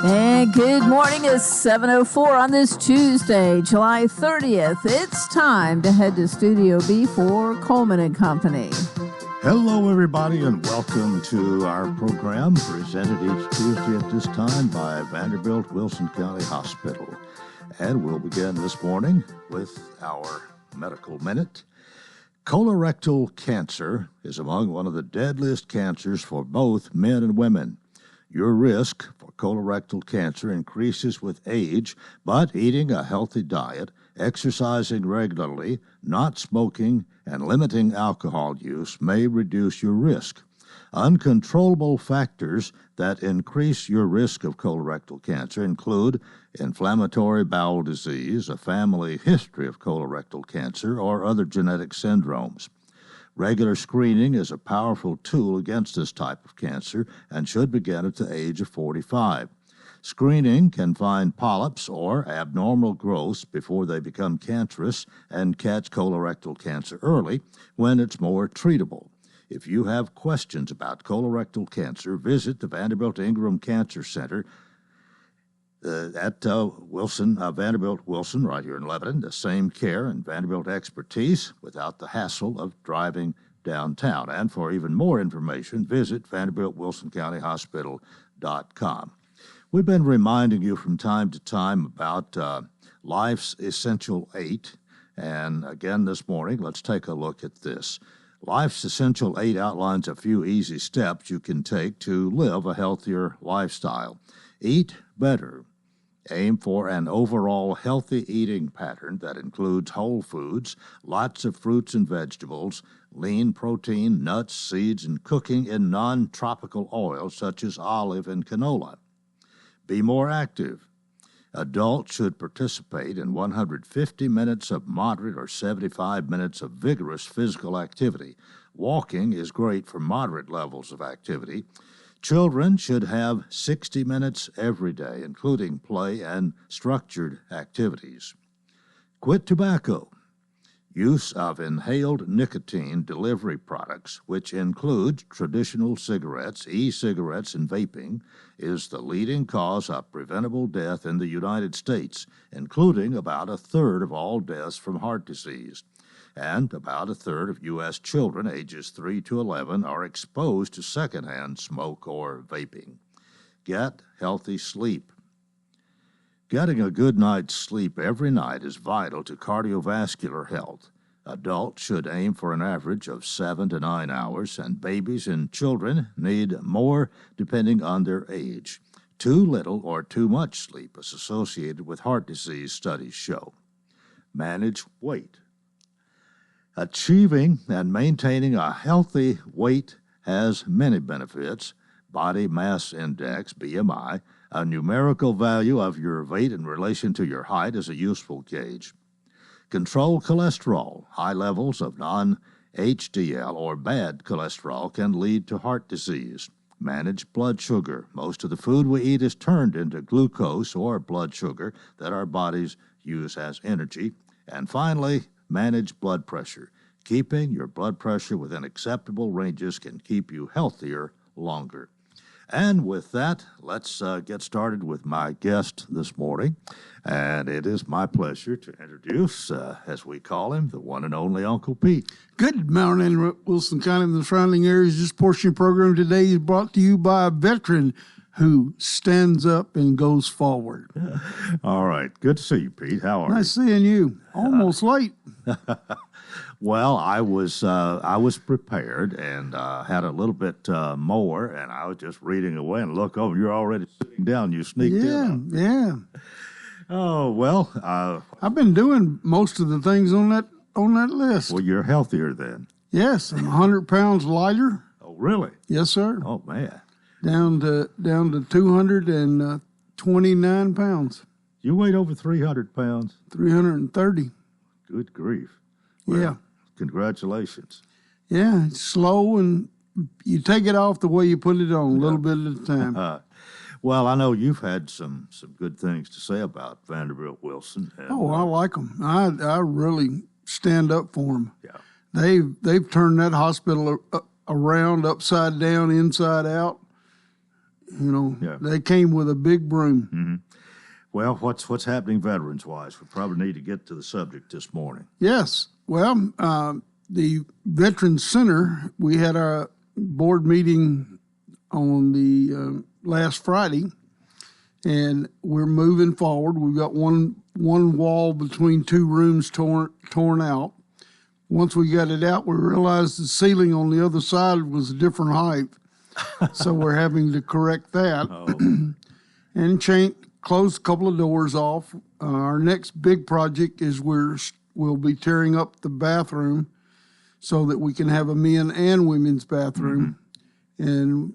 And good morning. It's 7:04 on this Tuesday, July 30th. It's time to head to Studio B for Coleman and Company. Hello, everybody, and welcome to our program presented each Tuesday at this time by Vanderbilt Wilson County Hospital. And we'll begin this morning with our Medical Minute. Colorectal cancer is among one of the deadliest cancers for both men and women. Your risk for colorectal cancer increases with age, but eating a healthy diet, exercising regularly, not smoking, and limiting alcohol use may reduce your risk. Uncontrollable factors that increase your risk of colorectal cancer include inflammatory bowel disease, a family history of colorectal cancer, or other genetic syndromes. Regular screening is a powerful tool against this type of cancer and should begin at the age of 45. Screening can find polyps or abnormal growths before they become cancerous and catch colorectal cancer early when it's more treatable. If you have questions about colorectal cancer, visit the Vanderbilt Ingram Cancer Center at Vanderbilt Wilson, right here in Lebanon. The same care and Vanderbilt expertise without the hassle of driving downtown. And for even more information, visit VanderbiltWilsonCountyHospital.com. We've been reminding you from time to time about Life's Essential 8. And again this morning, let's take a look at this. Life's Essential 8 outlines a few easy steps you can take to live a healthier lifestyle. Eat better. Aim for an overall healthy eating pattern that includes whole foods, lots of fruits and vegetables, lean protein, nuts, seeds, and cooking in non-tropical oils such as olive and canola. Be more active. Adults should participate in 150 minutes of moderate or 75 minutes of vigorous physical activity. Walking is great for moderate levels of activity. Children should have 60 minutes every day, including play and structured activities. Quit tobacco. Use of inhaled nicotine delivery products, which include traditional cigarettes, e-cigarettes, and vaping, is the leading cause of preventable death in the United States, including about a third of all deaths from heart disease. And about a third of U.S. children ages 3 to 11 are exposed to secondhand smoke or vaping. Get healthy sleep. Getting a good night's sleep every night is vital to cardiovascular health. Adults should aim for an average of 7 to 9 hours, and babies and children need more depending on their age. Too little or too much sleep is associated with heart disease, studies show. Manage weight. Achieving and maintaining a healthy weight has many benefits. Body mass index, BMI, a numerical value of your weight in relation to your height, is a useful gauge. Control cholesterol. High levels of non-HDL or bad cholesterol can lead to heart disease. Manage blood sugar. Most of the food we eat is turned into glucose or blood sugar that our bodies use as energy. And finally, manage blood pressure. Keeping your blood pressure within acceptable ranges can keep you healthier longer. And with that, let's get started with my guest this morning. And it is my pleasure to introduce, as we call him, the one and only Uncle Pete. Good morning, Wilson County and the surrounding areas. This portion of the program today is brought to you by a veteran who stands up and goes forward. All right. Good to see you, Pete. How are you? Nice seeing you. Almost late. Well, I was prepared and had a little bit more, and I was just reading away and look over. You're already sitting down. You sneaked in. Yeah. Oh, well. I've been doing most of the things on that list. Well, you're healthier then. Yes, I'm 100 pounds lighter. Oh, really? Yes, sir. Oh, man. Down to 229 pounds. You weighed over 300 pounds? 330. Good grief. Well, yeah. Congratulations. Yeah, it's slow, and you take it off the way you put it on, a little bit at a time. Well, I know you've had some good things to say about Vanderbilt Wilson. And, I like them. I really stand up for them. Yeah. They've turned that hospital around, upside down, inside out. They came with a big broom. Mm-hmm. Well, what's happening veterans-wise? We probably need to get to the subject this morning. Yes. Well, the Veterans Center, we had our board meeting on the last Friday, and we're moving forward. We've got one wall between two rooms torn out. Once we got it out, we realized the ceiling on the other side was a different height, so we're having to correct that. And close a couple of doors off. Our next big project is we'll be tearing up the bathroom so that we can have a men and women's bathroom, and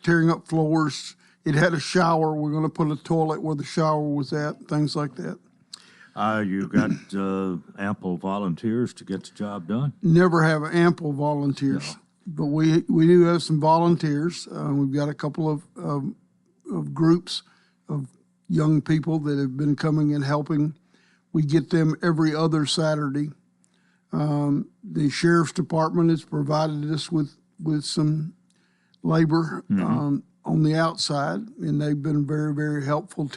tearing up floors. It had a shower. We're going to put a toilet where the shower was at, things like that. You got ample volunteers to get the job done? Never have ample volunteers, but we do have some volunteers. We've got a couple of groups of young people that have been coming and helping. We get them every other Saturday. The sheriff's department has provided us with some labor on the outside, and they've been very, very helpful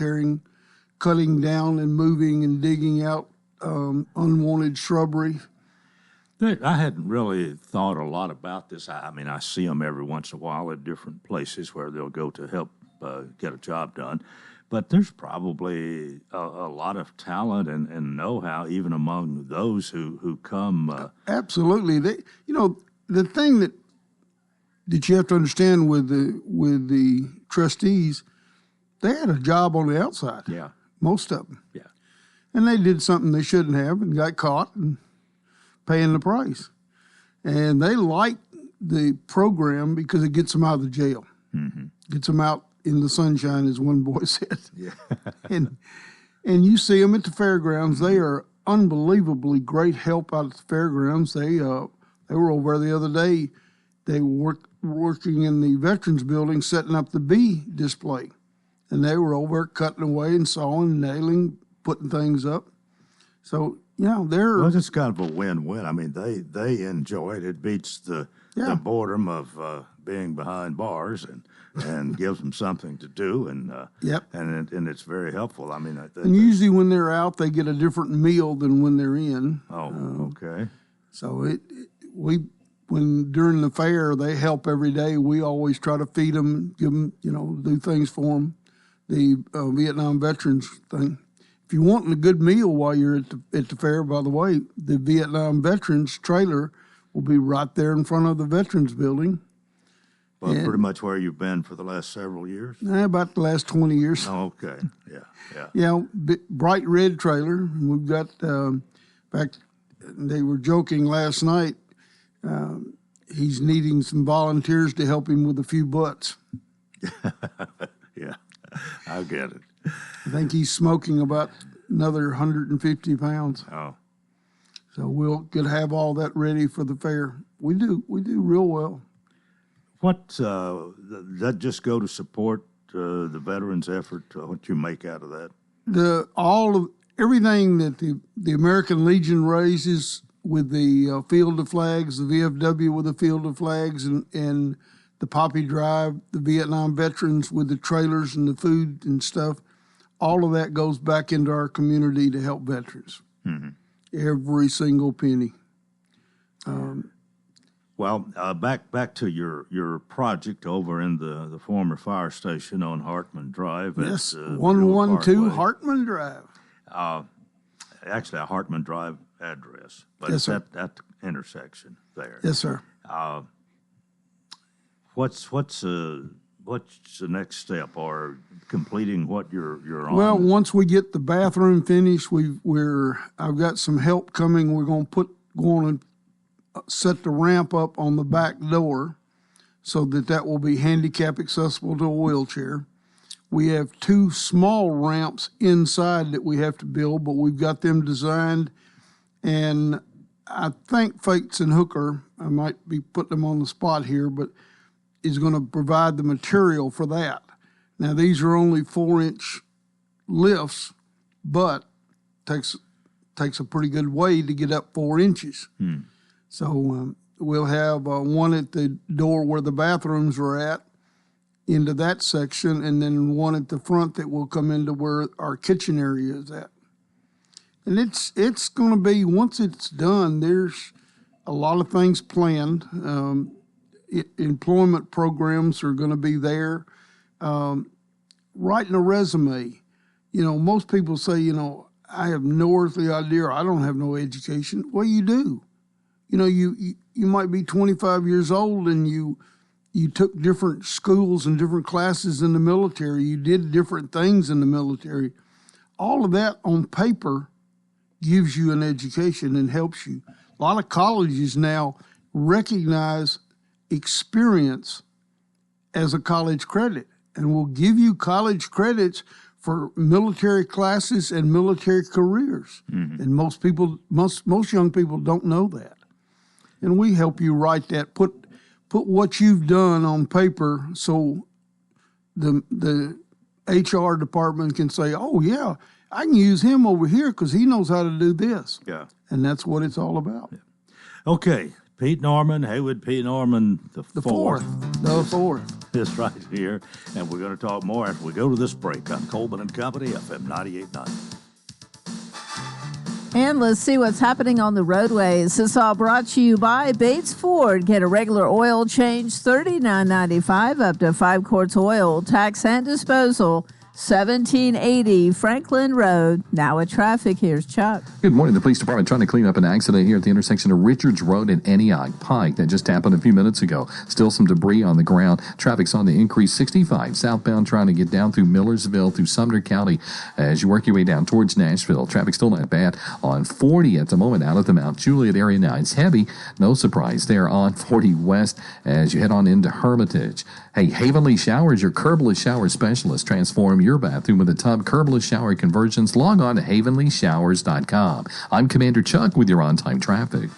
cutting down and moving and digging out unwanted shrubbery. I hadn't really thought a lot about this. I mean, I see them every once in a while at different places where they'll go to help get a job done. But there's probably a lot of talent and know-how even among those who come. Absolutely. The thing that you have to understand with the trustees, they had a job on the outside. Yeah. Most of them. Yeah. And they did something they shouldn't have and got caught and paying the price. And they like the program because it gets them out of the jail. Mm-hmm. Gets them out in the sunshine, as one boy said. Yeah. and you see them at the fairgrounds. They are unbelievably great help out at the fairgrounds. They were over there the other day. They were working in the Veterans Building setting up the bee display. And they were over cutting away and sawing, nailing, putting things up. So, Well, it's kind of a win-win. I mean, they enjoy it. It beats the boredom of being behind bars and gives them something to do. And and it's very helpful. I mean, and usually when they're out, they get a different meal than when they're in. Oh, okay. So when during the fair they help every day, we always try to feed them, give them, do things for them. The Vietnam veterans thing. If you want a good meal while you're at the fair, by the way, the Vietnam veterans trailer will be right there in front of the Veterans Building. Well, pretty much where you've been for the last several years? About the last 20 years. Oh, okay. Yeah. Bright red trailer. And we've got, in fact, they were joking last night, he's needing some volunteers to help him with a few butts. Yeah, I get it. I think he's smoking about another 150 pounds. Oh. So we'll could have all that ready for the fair. We do real well. What that just go to support the veterans' effort? What you make out of that? Everything that the American Legion raises with the Field of Flags, the VFW with the Field of Flags, and the Poppy Drive, the Vietnam veterans with the trailers and the food and stuff, all of that goes back into our community to help veterans. Mm-hmm. Every single penny. Back to your project over in the former fire station on Hartman Drive. Yes, 112 Hartman Drive. Actually, a Hartman Drive address, but yes, it's at the intersection there. Yes, sir. What's the next step, or completing what you're on? Well, once we get the bathroom finished, I've got some help coming. We're going to set the ramp up on the back door so that will be handicap accessible to a wheelchair. We have 2 small ramps inside that we have to build, but we've got them designed. And I think Fates and Hooker, I might be putting them on the spot here, but is going to provide the material for that. Now, these are only 4-inch lifts, but takes a pretty good way to get up 4 inches. So we'll have one at the door where the bathrooms are at, into that section, and then one at the front that will come into where our kitchen area is at. And it's going to be, once it's done, there's a lot of things planned. Employment programs are going to be there. Writing a resume. Most people say, I have no earthly idea, or I don't have no education. Well, you do. You might be 25 years old and you took different schools and different classes in the military. You did different things in the military. All of that on paper gives you an education and helps you. A lot of colleges now recognize experience as a college credit and will give you college credits for military classes and military careers. Mm-hmm. And most young people don't know that. And we help you write that, put what you've done on paper so the HR department can say, oh, yeah, I can use him over here because he knows how to do this. Yeah. And that's what it's all about. Yeah. Okay. Pete Norman, Haywood P. Norman, the fourth. The fourth. Is right here. And we're going to talk more after we go to this break on Coleman and Company, FM 98.9. And let's see what's happening on the roadways. This all brought to you by Bates Ford. Get a regular oil change, $39.95 up to 5 quarts oil, tax and disposal. 1780 Franklin Road. Now at traffic, here's Chuck. Good morning. The police department trying to clean up an accident here at the intersection of Richards Road and Antioch Pike that just happened a few minutes ago. Still some debris on the ground. Traffic's on the increase 65 southbound trying to get down through Millersville through Sumner County as you work your way down towards Nashville. Traffic still not bad on 40 at the moment out of the Mount Juliet area now. It's heavy. No surprise there on 40 West as you head on into Hermitage. Hey, Havenly Showers, your curbless shower specialist. Transform your bathroom with a tub curbless shower conversions. Log on to havenlyshowers.com. I'm Commander Chuck with your on-time traffic.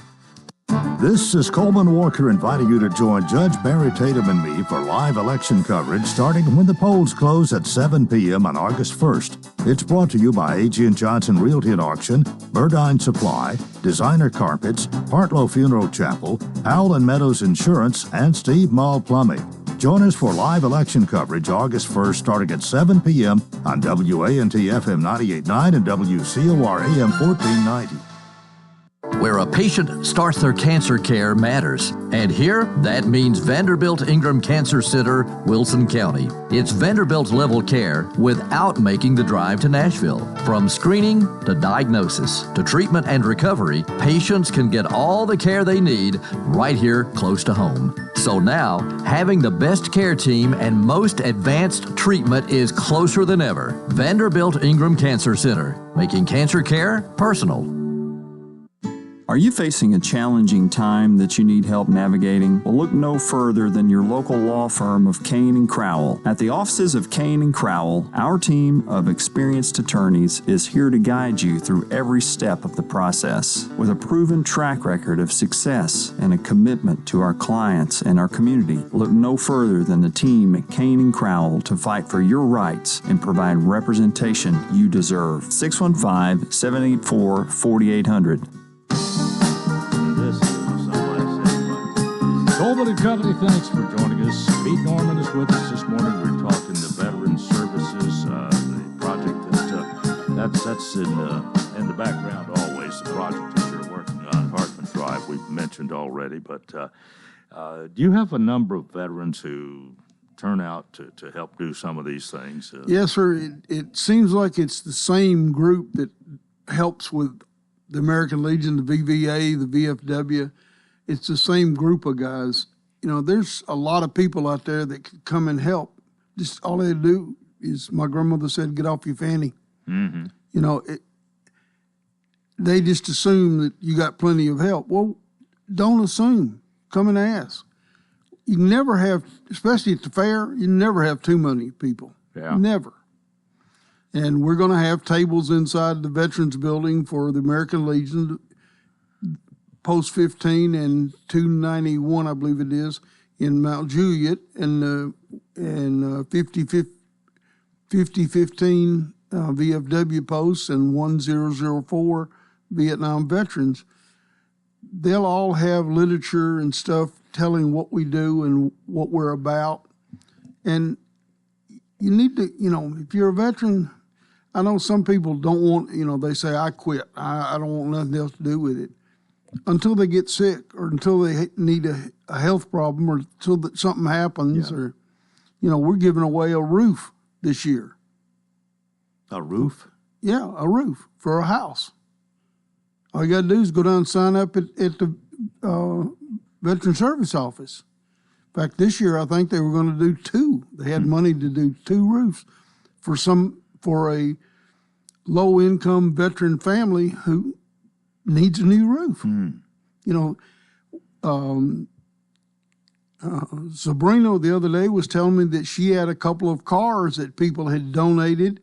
This is Coleman Walker inviting you to join Judge Barry Tatum and me for live election coverage starting when the polls close at 7 p.m. on August 1st. It's brought to you by A.G. & Johnson Realty and Auction, Burdine Supply, Designer Carpets, Hartlow Funeral Chapel, Howell & Meadows Insurance, and Steve Mall Plumbing. Join us for live election coverage August 1st starting at 7 p.m. on WANT FM 98.9 and WCOR AM 1490. Where a patient starts their cancer care matters. And here, that means Vanderbilt Ingram Cancer Center, Wilson County. It's Vanderbilt-level care without making the drive to Nashville. From screening to diagnosis to treatment and recovery, patients can get all the care they need right here close to home. So now, having the best care team and most advanced treatment is closer than ever. Vanderbilt Ingram Cancer Center, making cancer care personal. Are you facing a challenging time that you need help navigating? Well, look no further than your local law firm of Kane & Crowell. At the offices of Kane & Crowell, our team of experienced attorneys is here to guide you through every step of the process. With a proven track record of success and a commitment to our clients and our community, look no further than the team at Kane & Crowell to fight for your rights and provide representation you deserve. 615-784-4800. Coleman and Company, thanks for joining us. Pete Norman is with us this morning. We're talking the Veteran Services, the project that's in the background always. The project that you're working on, Hartman Drive, we've mentioned already. But do you have a number of veterans who turn out to help do some of these things? Yes, sir. It seems like it's the same group that helps with the American Legion, the VVA, the VFW. It's the same group of guys. There's a lot of people out there that could come and help. Just all they do is, my grandmother said, get off your fanny. Mm-hmm. They just assume that you got plenty of help. Well, don't assume. Come and ask. You never have, especially at the fair, you never have too many people. Yeah. Never. And we're going to have tables inside the Veterans Building for the American Legion, Post 15 and 291, I believe it is, in Mount Juliet, and 5015 VFW posts and 1004 Vietnam veterans. They'll all have literature and stuff telling what we do and what we're about. And you need to, if you're a veteran, I know some people don't want, they say, I quit. I don't want nothing else to do with it. Until they get sick or until they need a health problem or until something happens or, we're giving away a roof this year. A roof? Yeah, a roof for a house. All you got to do is go down and sign up at the Veteran Service Office. In fact, this year I think they were going to do 2. They had money to do 2 roofs for a low-income veteran family who needs a new roof. Sabrina the other day was telling me that she had a couple of cars that people had donated,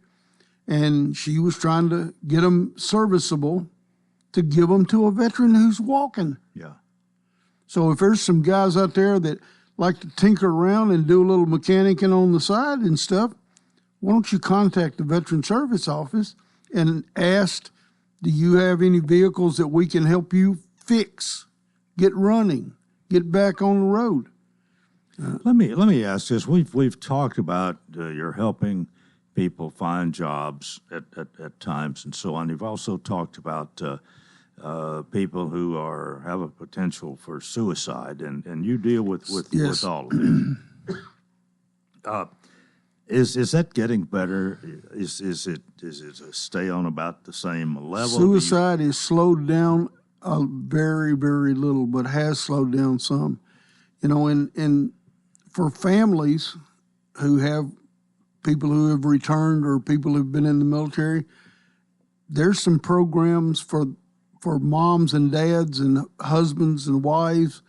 and she was trying to get them serviceable to give them to a veteran who's walking. Yeah. So if there's some guys out there that like to tinker around and do a little mechanicing on the side and stuff, why don't you contact the Veteran Service Office and ask, do you have any vehicles that we can help you fix, get running, get back on the road? Let me ask this. We've talked about you're helping people find jobs at times and so on. You've also talked about people who have a potential for suicide, and you deal with all of it. Is that getting better? Is it stay on about the same level? Suicide is slowed down very, very little, but has slowed down some. And for families who have people who have returned or people who've been in the military, there's some programs for moms and dads and husbands and wives.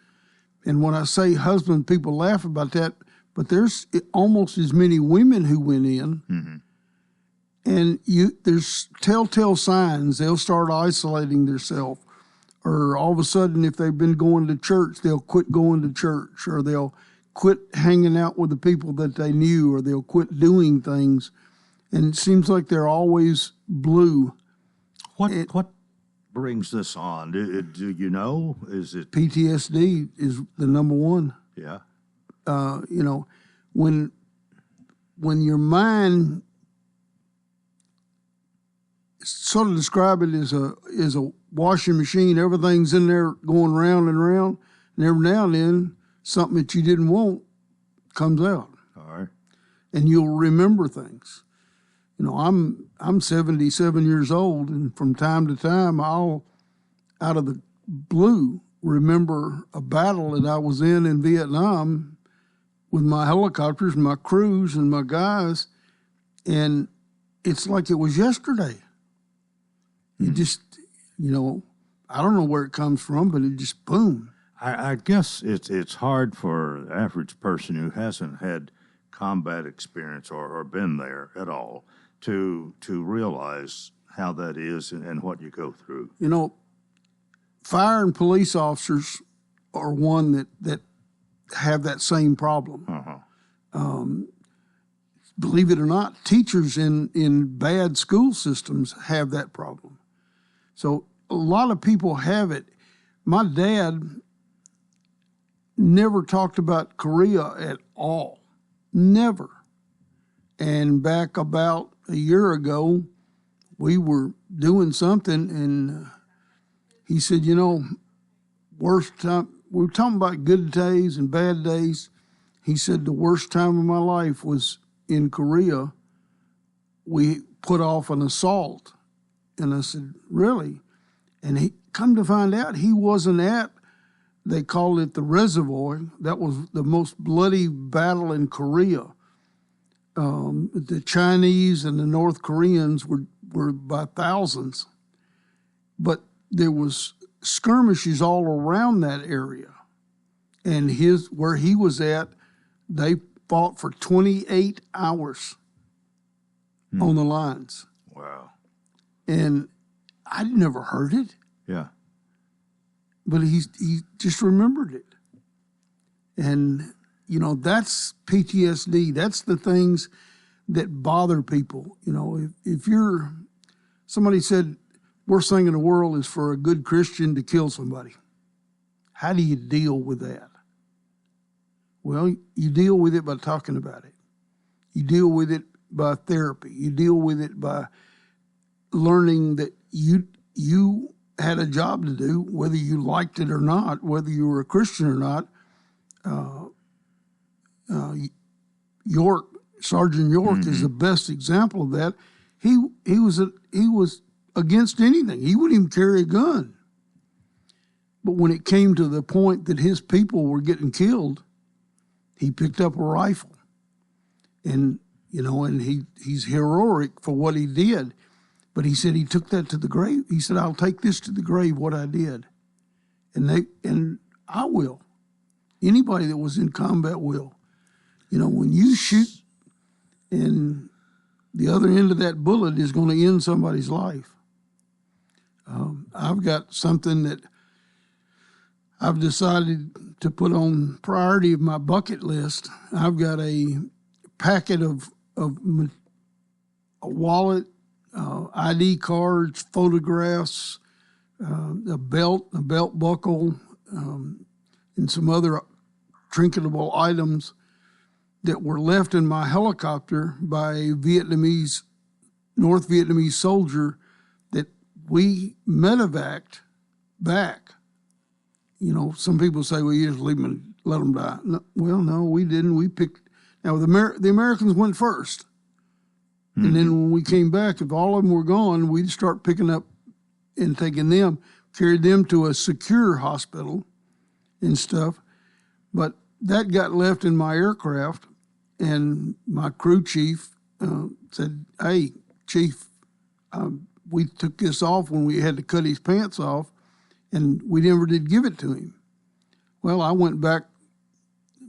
And when I say husband, people laugh about that, but there's almost as many women who went in. Mm-hmm. And there's telltale signs. They'll start isolating themselves. Or all of a sudden, if they've been going to church, they'll quit going to church, or they'll quit hanging out with the people that they knew, or they'll quit doing things. And it seems like they're always blue. What brings this on? Do you know? Is it PTSD is the number one. Yeah. When your mind, sort of describe it as a washing machine. Everything's in there going round and round, and every now and then something that you didn't want comes out. All right. And you'll remember things. I'm 77 years old, and from time to time, I'll, out of the blue, remember a battle that I was in Vietnam with my helicopters, my crews, and my guys, and it's like it was yesterday. It just, I don't know where it comes from, but it just boom. I guess it's hard for the average person who hasn't had combat experience or been there at all to realize how that is and what you go through. Fire and police officers are one that have that same problem. Uh-huh. Believe it or not, teachers in bad school systems have that problem. So a lot of people have it. My dad never talked about Korea at all. Never. And back about a year ago, we were doing something, and he said, worst time, we were talking about good days and bad days. He said, the worst time of my life was in Korea. We put off an assault. And I said, really? And he come to find out he wasn't at, they called it the reservoir. That was the most bloody battle in Korea. The Chinese and the North Koreans were by thousands. But there was skirmishes all around that area. And where he was at, they fought for 28 hours on the lines. Wow. And I'd never heard it. Yeah. But he just remembered it. And, that's PTSD. That's the things that bother people. If somebody said, worst thing in the world is for a good Christian to kill somebody. How do you deal with that? Well, you deal with it by talking about it. You deal with it by therapy. You deal with it by learning that you had a job to do, whether you liked it or not, whether you were a Christian or not. Sergeant York is the best example of that. He was against anything. He wouldn't even carry a gun. But when it came to the point that his people were getting killed, he picked up a rifle. And he's heroic for what he did. But he said he took that to the grave. He said, I'll take this to the grave, what I did. And I will. Anybody that was in combat will. When you shoot and the other end of that bullet is going to end somebody's life. I've got something that I've decided to put on priority of my bucket list. I've got a packet of a wallet, ID cards, photographs, a belt buckle, and some other trinketable items that were left in my helicopter by a North Vietnamese soldier that we medevaced back. Some people say, well, you just leave them and let them die. No, we didn't. We picked. Now, the Americans went first. Mm-hmm. And then when we came back, if all of them were gone, we'd start picking up and taking them, carried them to a secure hospital and stuff. But that got left in my aircraft, and my crew chief said, hey, Chief, we took this off when we had to cut his pants off, and we never did give it to him. Well, I went back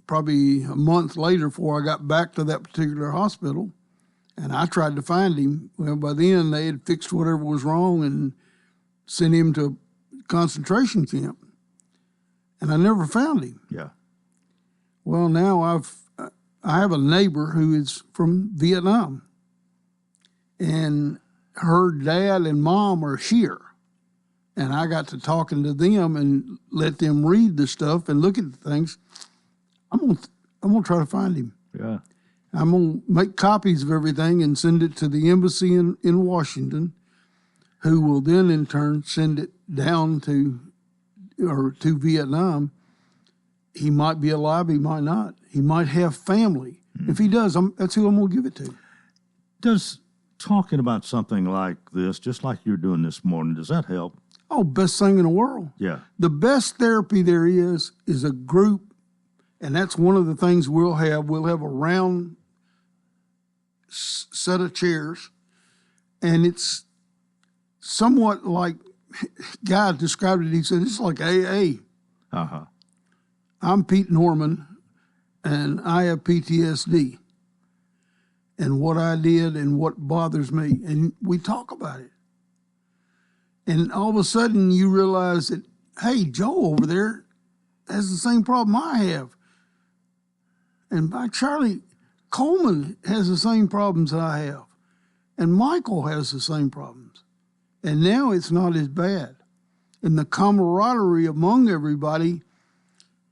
probably a month later before I got back to that particular hospital, and I tried to find him. Well, by then they had fixed whatever was wrong and sent him to a concentration camp, and I never found him. Yeah. Well, now I have a neighbor who is from Vietnam, and her dad and mom are here. And I got to talking to them and let them read the stuff and look at the things. I'm gonna try to find him. Yeah. I'm gonna make copies of everything and send it to the embassy in Washington, who will then in turn send it down to Vietnam. He might be alive, he might not. He might have family. If he does, that's who I'm gonna give it to. Does talking about something like this, just like you're doing this morning, does that help? Oh, best thing in the world. Yeah. The best therapy there is a group, and that's one of the things we'll have. We'll have a round set of chairs, and it's somewhat like, Guy described it, he said, it's like AA. Uh-huh. I'm Pete Norman, and I have PTSD, and what I did and what bothers me, and we talk about it. And all of a sudden you realize that, hey, Joe over there has the same problem I have. And by Charlie, Coleman has the same problems I have. And Michael has the same problems. And now it's not as bad. And the camaraderie among everybody,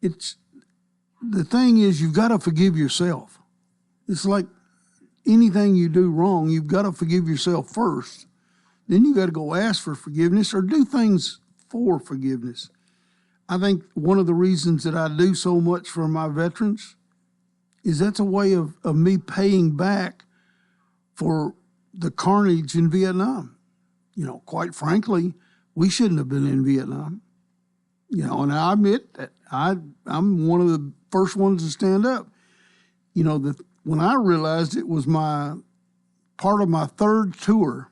the thing is, you've got to forgive yourself. It's like anything you do wrong, you've got to forgive yourself first. Then you got to go ask for forgiveness or do things for forgiveness. I think one of the reasons that I do so much for my veterans is that's a way of me paying back for the carnage in Vietnam. Quite frankly, we shouldn't have been in Vietnam. And I admit that I'm one of the first ones to stand up. When I realized it was part of my third tour,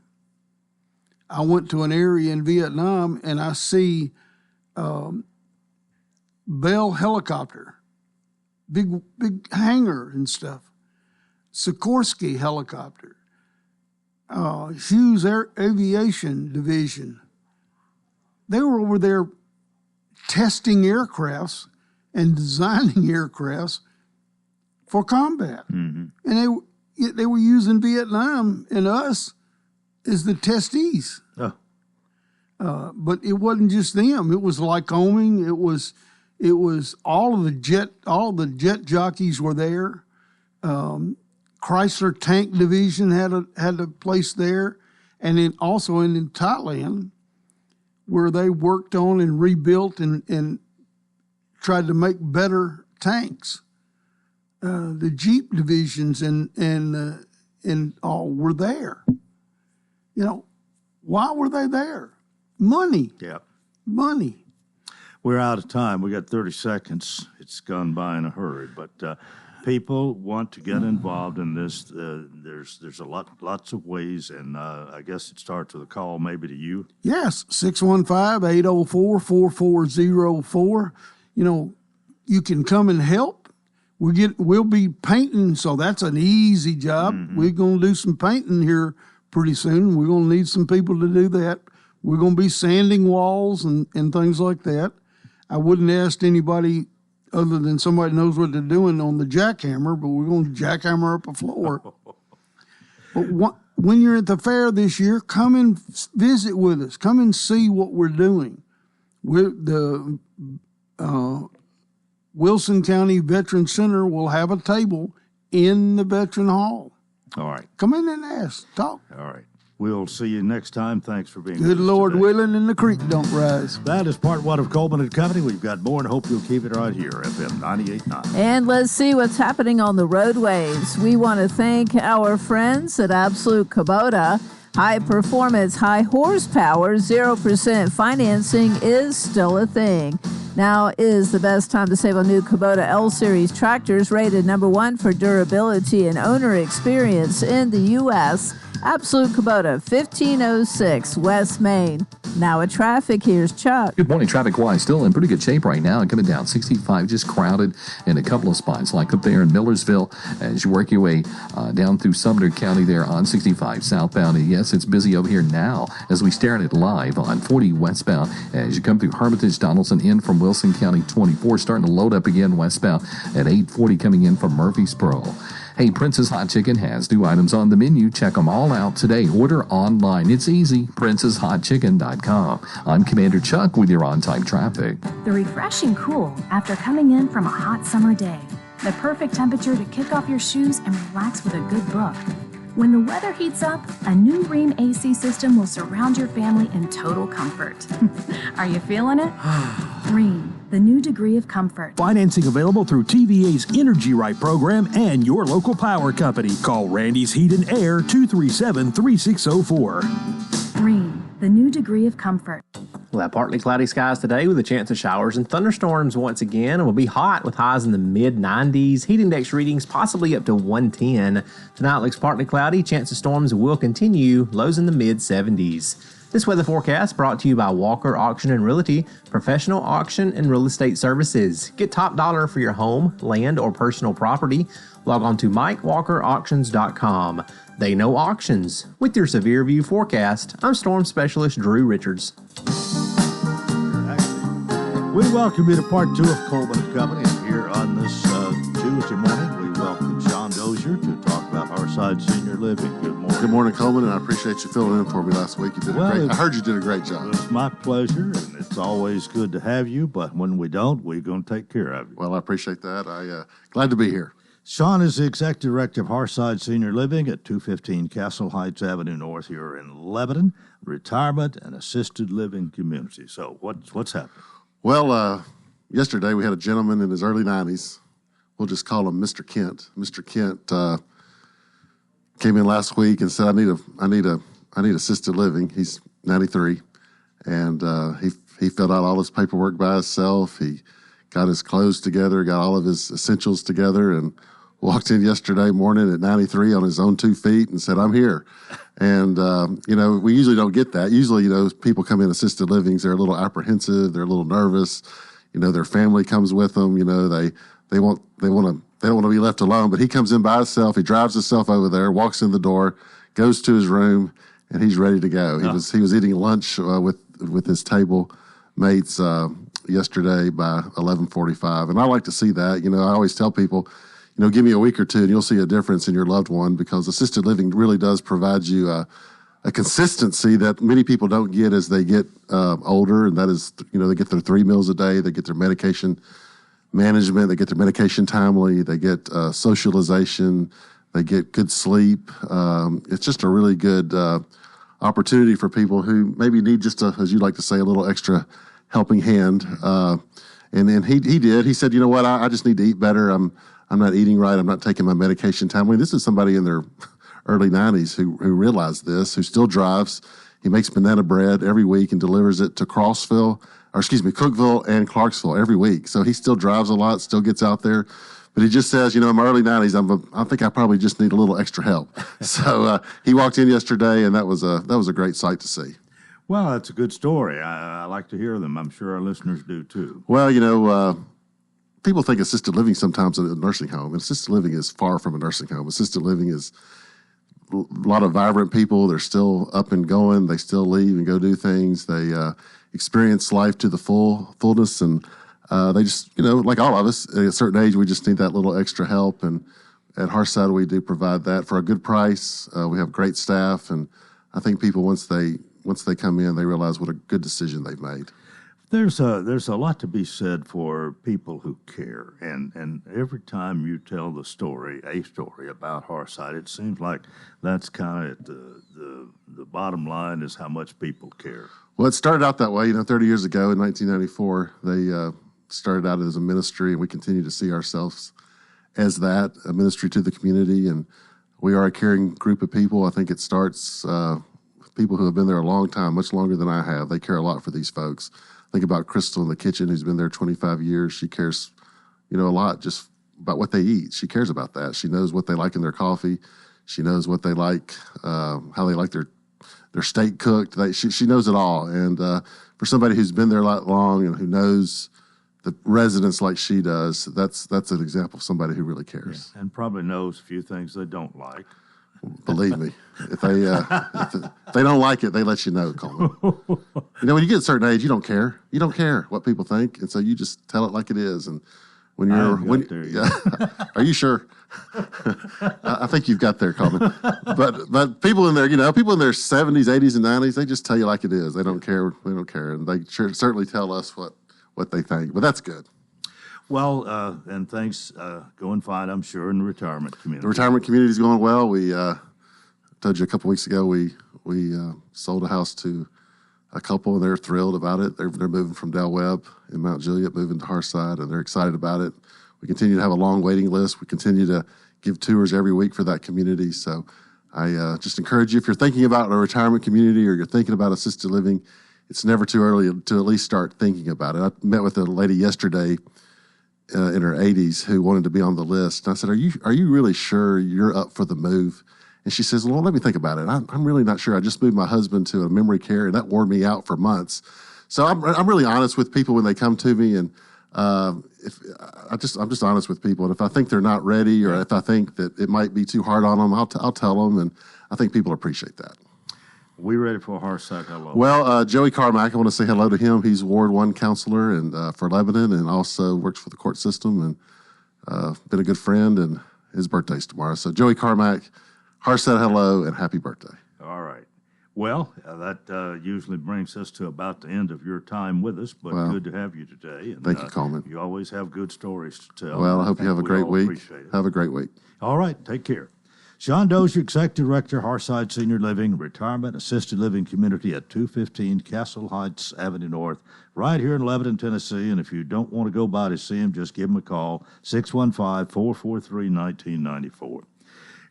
I went to an area in Vietnam and I see Bell helicopter, big hangar and stuff, Sikorsky helicopter, Hughes Aviation Division. They were over there testing aircrafts and designing aircrafts for combat. Mm-hmm. And they were using Vietnam and us as the testees. Oh. But it wasn't just them. It was Lycoming. It was all the jet jockeys were there. Chrysler Tank Division had a place there, and then also in Thailand, where they worked on and rebuilt and tried to make better tanks. The Jeep divisions and all were there. You know, why were they there? Money. Yeah. Money. We're out of time. We got 30 seconds. It's gone by in a hurry, but people want to get involved in this. There's lots of ways, and I guess it starts with a call maybe to you. Yes, 615-804-4404. You know, you can come and help. We'll be painting, so that's an easy job. Mm-hmm. We're going to do some painting here pretty soon. We're going to need some people to do that. We're going to be sanding walls and things like that. I wouldn't ask anybody other than somebody knows what they're doing on the jackhammer, but we're going to jackhammer up a floor. But when you're at the fair this year, come and visit with us. Come and see what we're doing. The Wilson County Veteran Center will have a table in the Veteran Hall. All right. Come in and ask. Talk. All right. We'll see you next time. Thanks for being with us. Good Lord today. willing, and the creek don't rise. That is part one of Coleman and Company. We've got more and hope you'll keep it right here, FM 98.9. And let's see what's happening on the roadways. We want to thank our friends at Absolute Kubota. High performance, high horsepower, 0% financing is still a thing. Now is the best time to save on new Kubota L-Series tractors, rated #1 for durability and owner experience in the U.S. Absolute Kubota, 1506 West Main. Now at traffic, here's Chuck. Good morning. Traffic-wise, still in pretty good shape right now. And coming down 65, just crowded in a couple of spots, like up there in Millersville, as you work your way down through Sumner County there on 65 southbound. And yes, it's busy over here now as we stare at it live on 40 westbound. As you come through Hermitage, Donaldson, in from Wilson County 24, starting to load up again westbound at 840 coming in from Murfreesboro. Hey, Prince's Hot Chicken has new items on the menu. Check them all out today. Order online. It's easy. PrincesHotChicken.com. I'm Commander Chuck with your on-time traffic. The refreshing cool after coming in from a hot summer day. The perfect temperature to kick off your shoes and relax with a good book. When the weather heats up, a new Rheem AC system will surround your family in total comfort. Are you feeling it? Rheem, the new degree of comfort. Financing available through TVA's Energy Right program and your local power company. Call Randy's Heat and Air 237-3604. Rheem, the new degree of comfort. We'll have partly cloudy skies today with a chance of showers and thunderstorms once again, and we'll be hot with highs in the mid-90s. Heat index readings possibly up to 110. Tonight looks partly cloudy. Chance of storms will continue. Lows in the mid-70s. This weather forecast brought to you by Walker Auction and Realty, professional auction and real estate services. Get top dollar for your home, land, or personal property. Log on to MikeWalkerAuctions.com. They know auctions. With your severe view forecast, I'm Storm Specialist Drew Richards. We welcome you to part two of Coleman and Company. And here on this Tuesday morning, we welcome Sean Dozier to talk about Harside Senior Living. Good morning. Good morning, Coleman, and I appreciate you filling in for me last week. You did I heard you did a great job. It's my pleasure, and it's always good to have you, but when we don't, we're going to take care of you. Well, I appreciate that. I'm glad to be here. Sean is the Executive Director of Harside Senior Living at 215 Castle Heights Avenue North here in Lebanon, retirement and assisted living community. So what's happening? Well, yesterday we had a gentleman in his early 90s. We'll just call him Mr. Kent. Mr. Kent came in last week and said, I need assisted living. He's 93, and he filled out all his paperwork by himself. He got his clothes together, got all of his essentials together, and walked in yesterday morning at 93 on his own 2 feet and said, I'm here. And, we usually don't get that. Usually, people come in assisted livings, they're a little apprehensive, they're a little nervous. Their family comes with them. They don't want to be left alone. But he comes in by himself. He drives himself over there, walks in the door, goes to his room, and he's ready to go. He was eating lunch with his table mates yesterday by 11:45, and I like to see that. I always tell people, give me a week or two, and you'll see a difference in your loved one, because assisted living really does provide you a consistency that many people don't get as they get older, and that is, they get their 3 meals a day, they get their medication management, they get their medication timely, they get socialization, They get good sleep. It's just a really good opportunity for people who maybe need just as you like to say, a little extra helping hand. And then he did. He said, you know what, I just need to eat better. I'm not eating right. I'm not taking my medication timely. This is somebody in their early 90s who realized this, who still drives. He makes banana bread every week and delivers it to Cookville and Clarksville every week. So he still drives a lot, still gets out there. But he just says, in my early 90s, I think I probably just need a little extra help. So he walked in yesterday, and that was a great sight to see. Well, that's a good story. I like to hear them. I'm sure our listeners do too. Well, people think assisted living sometimes is a nursing home. And assisted living is far from a nursing home. Assisted living is a lot of vibrant people. They're still up and going. They still leave and go do things. They experience life to the fullness. And they just, like all of us, at a certain age, we just need that little extra help. And at Hearthside, we do provide that for a good price. We have great staff. And I think people, once they come in, they realize what a good decision they've made. There's a lot to be said for people who care, and every time you tell a story about Hearthside, it seems like that's kind of the bottom line is how much people care. Well, it started out that way. 30 years ago in 1994, they started out as a ministry, and we continue to see ourselves as that, a ministry to the community, and we are a caring group of people. I think it starts people who have been there a long time, much longer than I have. They care a lot for these folks. Think about Crystal in the kitchen, who's been there 25 years. She cares, a lot just about what they eat. She cares about that. She knows what they like in their coffee. She knows what they like, how they like their steak cooked. She knows it all. And for somebody who's been there a lot long and who knows the residents like she does, that's an example of somebody who really cares. Yeah, and probably knows a few things they don't like. Believe me, if they don't like it, they let you know, Coleman. When you get a certain age, you don't care. You don't care what people think, and so you just tell it like it is. And when are you sure? I think you've got there, Coleman. But people in there, people in their 70s, 80s, and 90s, they just tell you like it is. They don't care. They don't care, and they certainly tell us what they think. But that's good. Well, and things going fine, I'm sure, in the retirement community. The retirement community is going well. We told you a couple weeks ago we sold a house to a couple, and they're thrilled about it. They're moving from Del Webb in Mount Juliet, moving to Hearthside, and they're excited about it. We continue to have a long waiting list. We continue to give tours every week for that community. So I just encourage you, if you're thinking about a retirement community or you're thinking about assisted living, it's never too early to at least start thinking about it. I met with a lady yesterday in her 80s who wanted to be on the list. And I said, are you really sure you're up for the move? And she says, well, let me think about it. I'm really not sure. I just moved my husband to a memory care, and that wore me out for months. So I'm really honest with people when they come to me, and I'm just honest with people. And if I think they're not ready, or if I think that it might be too hard on them, I'll tell them, and I think people appreciate that. We ready for a Hearthside hello? Well, Joey Carmack, I want to say hello to him. He's Ward 1 counselor and for Lebanon, and also works for the court system, and been a good friend, and his birthday's tomorrow. So Joey Carmack, Hearthside hello, and happy birthday. All right. Well, that usually brings us to about the end of your time with us, but good to have you today. And, thank you, Coleman. You always have good stories to tell. Well, I hope you have a great week. Have a great week. All right. Take care. Sean Dozier, Executive Director, Hearthside Senior Living, Retirement Assisted Living Community at 215 Castle Heights Avenue North, right here in Lebanon, Tennessee. And if you don't want to go by to see him, just give him a call, 615-443-1994.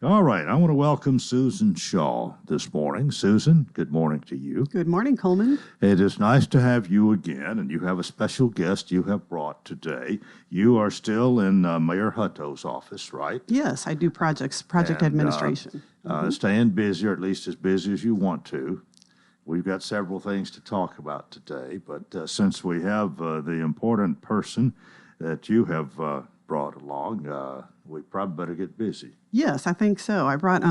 All right, I want to welcome Susan Shaw this morning. Susan, good morning to you. Good morning, Coleman. It is nice to have you again, and you have a special guest you have brought today. You are still in Mayor Hutto's office, right? Yes, I do project administration. Staying busy, or at least as busy as you want to. We've got several things to talk about today, but since we have the important person that you have brought along, we probably better get busy. Yes, I think so. I brought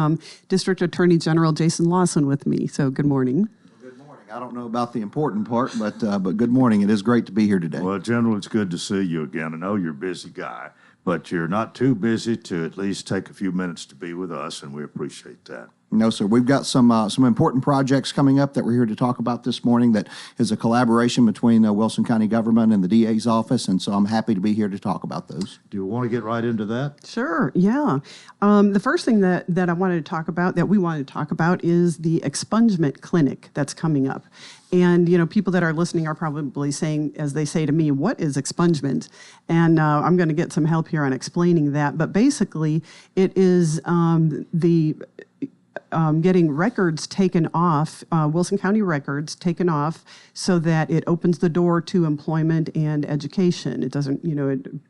District Attorney General Jason Lawson with me, so good morning. Good morning. I don't know about the important part, but good morning. It is great to be here today. Well, General, it's good to see you again. I know you're a busy guy, but you're not too busy to at least take a few minutes to be with us, and we appreciate that. No, sir. We've got some important projects coming up that we're here to talk about this morning that is a collaboration between Wilson County government and the DA's office, and so I'm happy to be here to talk about those. Do you want to get right into that? Sure, yeah. The first thing that I wanted to talk about, that we wanted to talk about, is the expungement clinic that's coming up. And, people that are listening are probably saying, as they say to me, what is expungement? And I'm going to get some help here on explaining that. But basically, it is getting records taken off, Wilson County records taken off, so that it opens the door to employment and education. It doesn't,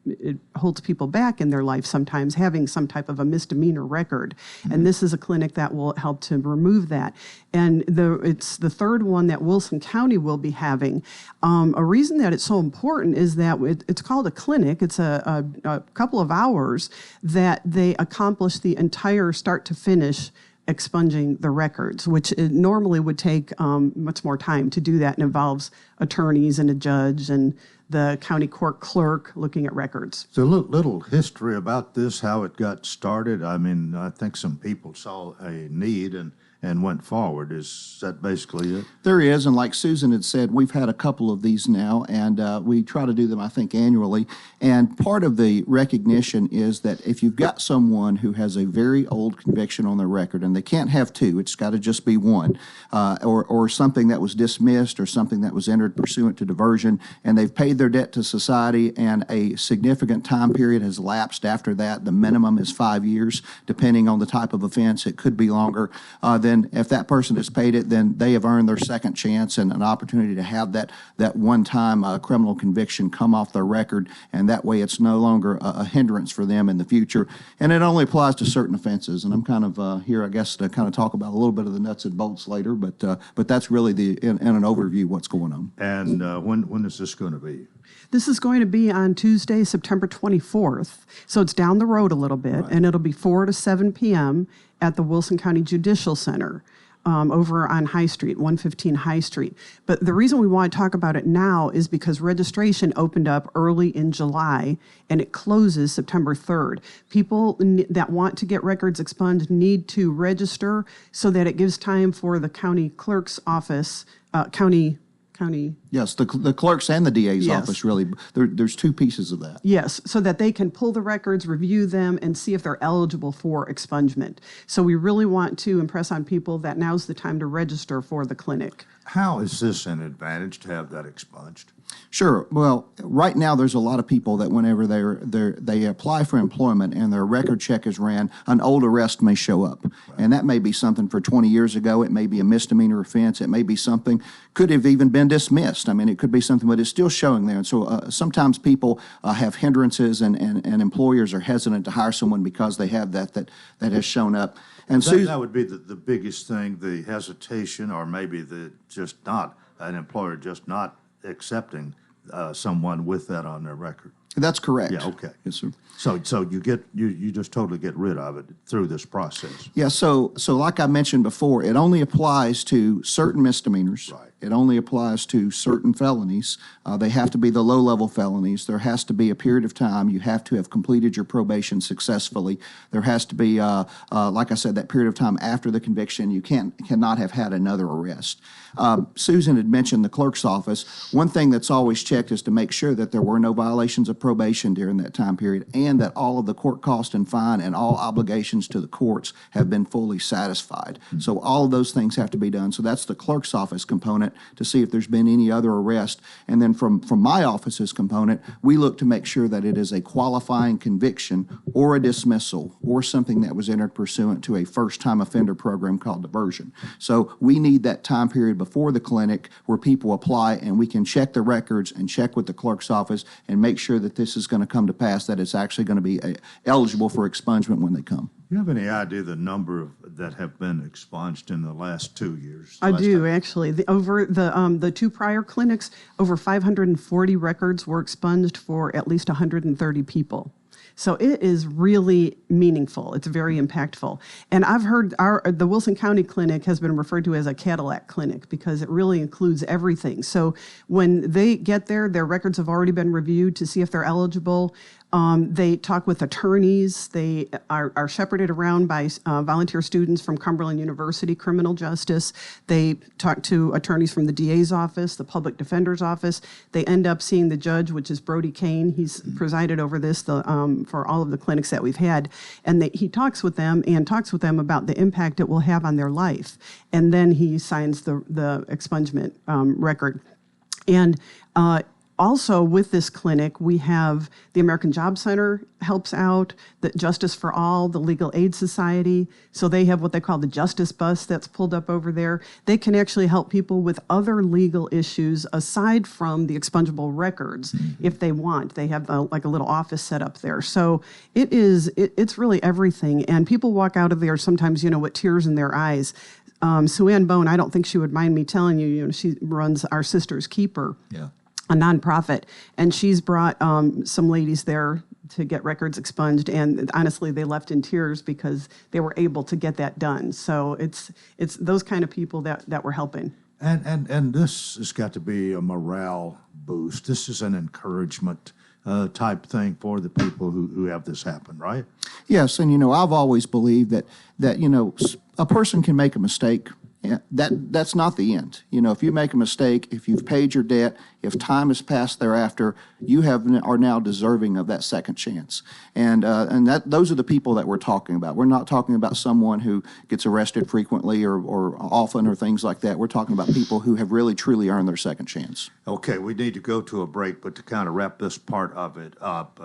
it holds people back in their life sometimes, having some type of a misdemeanor record. Mm-hmm. And this is a clinic that will help to remove that. And it's the third one that Wilson County will be having. A reason that it's so important is that it's called a clinic. It's a couple of hours that they accomplish the entire start to finish expunging the records, which it normally would take much more time to do that, and involves attorneys and a judge and the county court clerk looking at records. So a little history about this, how it got started. I mean, I think some people saw a need and went forward. Is that basically it? There is, and like Susan had said, we've had a couple of these now, and we try to do them, I think, annually. And part of the recognition is that if you've got someone who has a very old conviction on their record, and they can't have two, it's got to just be one, or something that was dismissed or something that was entered pursuant to diversion, and they've paid their debt to society, and a significant time period has lapsed after that. The minimum is 5 years, depending on the type of offense. It could be longer. Then if that person has paid it, then they have earned their second chance and an opportunity to have that one-time criminal conviction come off their record, and that way it's no longer a hindrance for them in the future. And it only applies to certain offenses. And I'm kind of here, I guess, to kind of talk about a little bit of the nuts and bolts later, but that's really in an overview what's going on. And when is this going to be? This is going to be on Tuesday, September 24th. So it's down the road a little bit, right. And it'll be 4 to 7 p.m. at the Wilson County Judicial Center over on High Street, 115 High Street. But the reason we want to talk about it now is because registration opened up early in July, and it closes September 3rd. People that want to get records expunged need to register so that it gives time for the county clerk's office, county. Yes, the clerks and the DA's yes. office, really. There's two pieces of that. Yes, so that they can pull the records, review them, and see if they're eligible for expungement. So we really want to impress on people that now's the time to register for the clinic. How is this an advantage to have that expunged? Sure. Well, right now there's a lot of people that whenever they apply for employment and their record check is ran, an old arrest may show up. Right. And that may be something for 20 years ago. It may be a misdemeanor offense. It may be something, could have even been dismissed. I mean, it could be something, but it's still showing there. And so sometimes people have hindrances and employers are hesitant to hire someone because they have that has shown up. And that would be the biggest thing, the hesitation, or maybe an employer just not accepting someone with that on their record. That's correct. Yeah, okay. Yes, sir. So you just totally get rid of it through this process. Yeah, so like I mentioned before, it only applies to certain misdemeanors. Right. It only applies to certain felonies. They have to be the low-level felonies. There has to be a period of time. You have to have completed your probation successfully. There has to be, like I said, that period of time after the conviction. You cannot have had another arrest. Susan had mentioned the clerk's office. One thing that's always checked is to make sure that there were no violations of probation during that time period, and that all of the court cost and fine and all obligations to the courts have been fully satisfied. Mm-hmm. So all of those things have to be done. So that's the clerk's office component, to see if there's been any other arrest. And then from my office's component, we look to make sure that it is a qualifying conviction or a dismissal or something that was entered pursuant to a first-time offender program called diversion. So we need that time period before the clinic where people apply, and we can check the records and check with the clerk's office and make sure that this is going to come to pass, that it's actually going to be eligible for expungement when they come. Do you have any idea the number that have been expunged in the last 2 years? I do, actually. Over the two prior clinics, over 540 records were expunged for at least 130 people. So it is really meaningful. It's very impactful. And I've heard the Wilson County Clinic has been referred to as a Cadillac clinic because it really includes everything. So when they get there, their records have already been reviewed to see if they're eligible. They talk with attorneys. They are shepherded around by volunteer students from Cumberland University Criminal Justice. They talk to attorneys from the DA's office, the public defender's office. They end up seeing the judge, which is Brody Kane. He's presided over this for all of the clinics that we've had. And he talks with them about the impact it will have on their life. And then he signs the expungement record. And also, with this clinic, we have the American Job Center helps out, the Justice for All, the Legal Aid Society. So they have what they call the Justice Bus that's pulled up over there. They can actually help people with other legal issues aside from the expungable records if they want. They have like a little office set up there. So it's really everything. And people walk out of there sometimes, with tears in their eyes. Sue Ann Bone, I don't think she would mind me telling you, she runs Our Sister's Keeper. Yeah. A nonprofit, and she's brought some ladies there to get records expunged, and honestly, they left in tears because they were able to get that done. So it's those kind of people that we're helping. And this has got to be a morale boost. This is an encouragement type thing for the people who have this happen, right? Yes, and I've always believed that a person can make a mistake. Yeah, that's not the end. If you make a mistake, if you've paid your debt, if time has passed thereafter, you are now deserving of that second chance. And those are the people that we're talking about. We're not talking about someone who gets arrested frequently or often or things like that. We're talking about people who have really truly earned their second chance. Okay, we need to go to a break, but to kind of wrap this part of it up,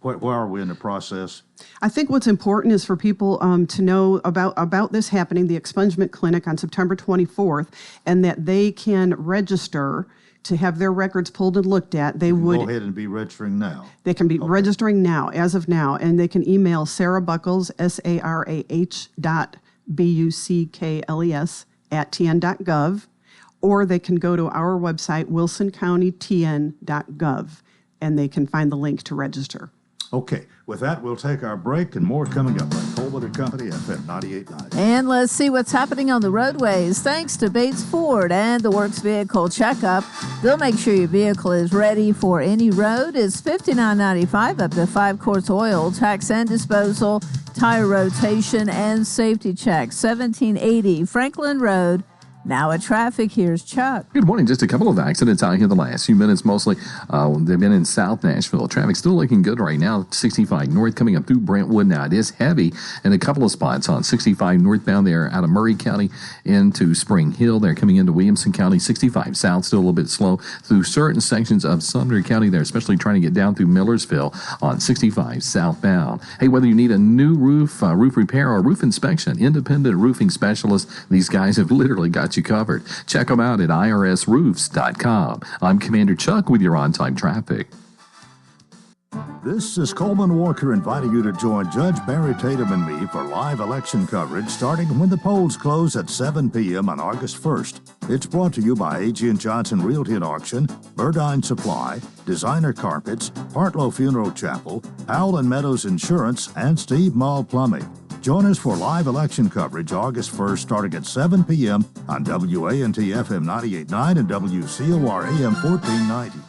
where are we in the process? I think what's important is for people to know about this happening, the expungement clinic on September 24th, and that they can register to have their records pulled and looked at. They would go ahead and be registering now. They can be registering now, as of now, and they can email Sarah Buckles, sarah.buckles @tn.gov, or they can go to our website, wilsoncountytn.gov, and they can find the link to register. Okay, with that, we'll take our break and more coming up on Coleman & Company, FM 98.9. And let's see what's happening on the roadways. Thanks to Bates Ford and the Works Vehicle Checkup. They'll make sure your vehicle is ready for any road. It's $59.95 up to 5 quarts oil, tax and disposal, tire rotation, and safety check. 1780 Franklin Road. Now at traffic, here's Chuck. Good morning. Just a couple of accidents out here the last few minutes. Mostly they've been in South Nashville. Traffic still looking good right now. 65 north coming up through Brentwood. Now it is heavy in a couple of spots on 65 northbound there out of Murray County into Spring Hill. They're coming into Williamson County. 65 south still a little bit slow through certain sections of Sumner County there, especially trying to get down through Millersville on 65 southbound. Hey, whether you need a new roof repair or roof inspection, independent roofing specialists, these guys have literally got you covered. Check them out at irsroofs.com. I'm Commander Chuck with your on-time traffic. This is Coleman Walker inviting you to join Judge Barry Tatum and me for live election coverage starting when the polls close at 7 p.m. on August 1st. It's brought to you by A.G. & Johnson Realty and Auction, Burdine Supply, Designer Carpets, Partlow Funeral Chapel, Powell & Meadows Insurance, and Steve Mall Plumbing. Join us for live election coverage August 1st starting at 7 p.m. on WANT FM 98.9 and WCOR AM 1490.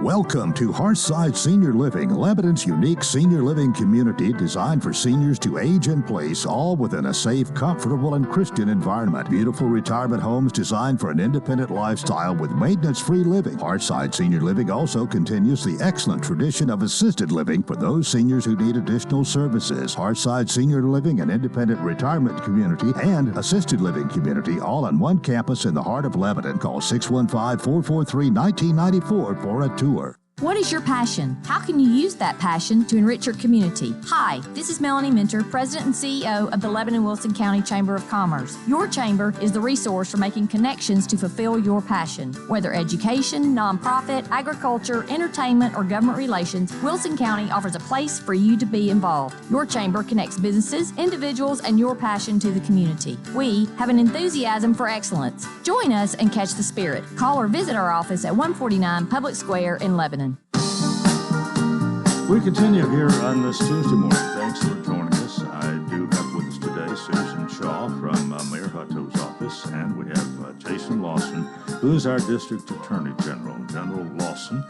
Welcome to Hearthside Senior Living, Lebanon's unique senior living community designed for seniors to age in place, all within a safe, comfortable, and Christian environment. Beautiful retirement homes designed for an independent lifestyle with maintenance-free living. Hearthside Senior Living also continues the excellent tradition of assisted living for those seniors who need additional services. Hearthside Senior Living, an independent retirement community and assisted living community, all on one campus in the heart of Lebanon. Call 615-443-1994 for a tour. What is your passion? How can you use that passion to enrich your community? Hi, this is Melanie Minter, President and CEO of the Lebanon-Wilson County Chamber of Commerce. Your chamber is the resource for making connections to fulfill your passion. Whether education, nonprofit, agriculture, entertainment, or government relations, Wilson County offers a place for you to be involved. Your chamber connects businesses, individuals, and your passion to the community. We have an enthusiasm for excellence. Join us and catch the spirit. Call or visit our office at 149 Public Square in Lebanon. We continue here on this Tuesday morning. Thanks for joining us. I do have with us today Susan Shaw from Mayor Hutto's office, and we have Jason Lawson, who is our District Attorney General. General Lawson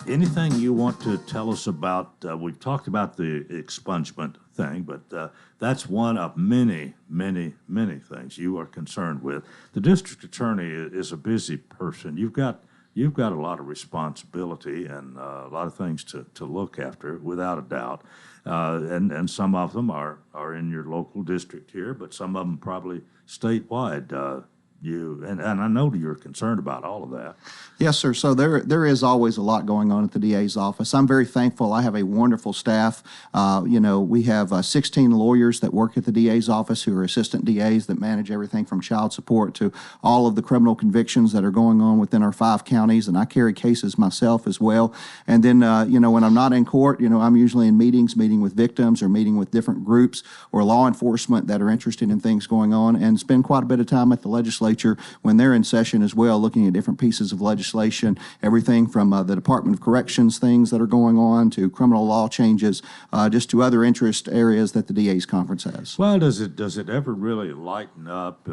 Anything you want to tell us about? We've talked about the expungement thing, but that's one of many, many, many things you are concerned with. The district attorney is a busy person. You've got a lot of responsibility and a lot of things to look after, without a doubt. And some of them are in your local district here, but some of them probably statewide. And I know you're concerned about all of that. Yes, sir. So there is always a lot going on at the DA's office. I'm very thankful. I have a wonderful staff. We have 16 lawyers that work at the DA's office who are assistant DAs that manage everything from child support to all of the criminal convictions that are going on within our 5 counties. And I carry cases myself as well. And then, when I'm not in court, I'm usually in meeting with victims or meeting with different groups or law enforcement that are interested in things going on, and spend quite a bit of time at the legislature when they're in session as well, looking at different pieces of legislation, everything from the Department of Corrections things that are going on to criminal law changes, just to other interest areas that the DA's conference has. Well, does it ever really lighten up?